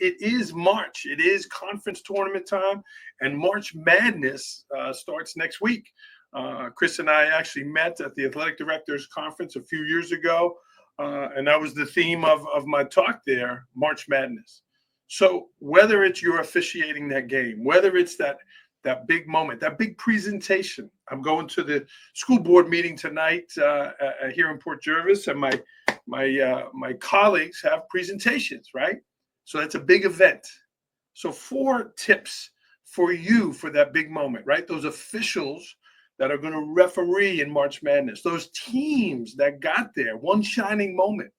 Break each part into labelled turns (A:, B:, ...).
A: it is March. It is conference tournament time, and March Madness starts next week. Chris and I actually met at the Athletic Directors Conference a few years ago, and that was the theme of my talk there, March Madness. So whether it's you're officiating that game, whether it's that big moment, that big presentation. I'm going to the school board meeting tonight here in Port Jervis, and my colleagues have presentations, right? So that's a big event. So 4 tips for you for that big moment, right? Those officials that are going to referee in March Madness, those teams that got there, one shining moment.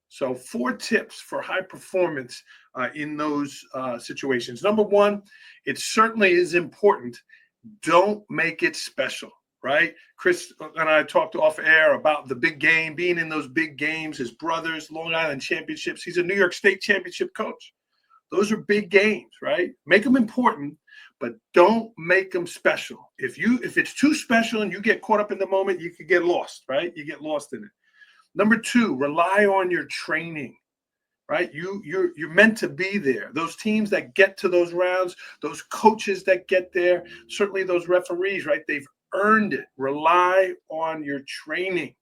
A: So 4 tips for high performance in those situations. Number 1, it certainly is important. Don't make it special, right? Chris and I talked off air about the big game, being in those big games, his brothers, Long Island championships. He's a New York State championship coach. Those are big games, right? Make them important, but don't make them special. If it's too special and you get caught up in the moment, you could get lost, right? You get lost in it. Number 2, rely on your training, right? You're meant to be there. Those teams that get to those rounds, those coaches that get there, certainly those referees, right? They've earned it. Rely on your training.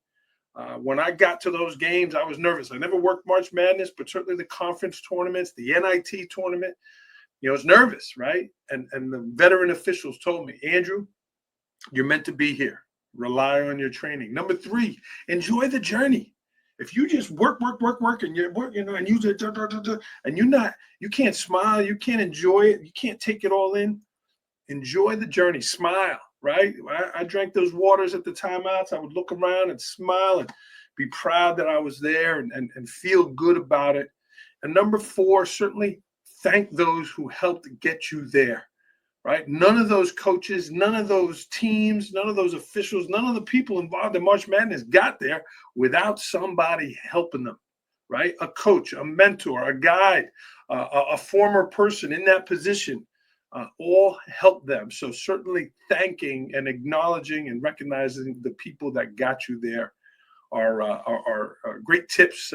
A: When I got to those games, I was nervous. I never worked March Madness, but certainly the conference tournaments, the NIT tournament, I was nervous, right? And the veteran officials told me, Andrew, you're meant to be here. Rely on your training. Number 3, enjoy the journey. If you just work, and you're working, and you can't smile, you can't enjoy it, you can't take it all in. Enjoy the journey. Smile, right? I drank those waters at the timeouts. I would look around and smile and be proud that I was there and feel good about it. And number 4, certainly thank those who helped get you there. Right? None of those coaches, none of those teams, none of those officials, none of the people involved in March Madness got there without somebody helping them, right? A coach, a mentor, a guide, a former person in that position, all helped them. So certainly thanking and acknowledging and recognizing the people that got you there are great tips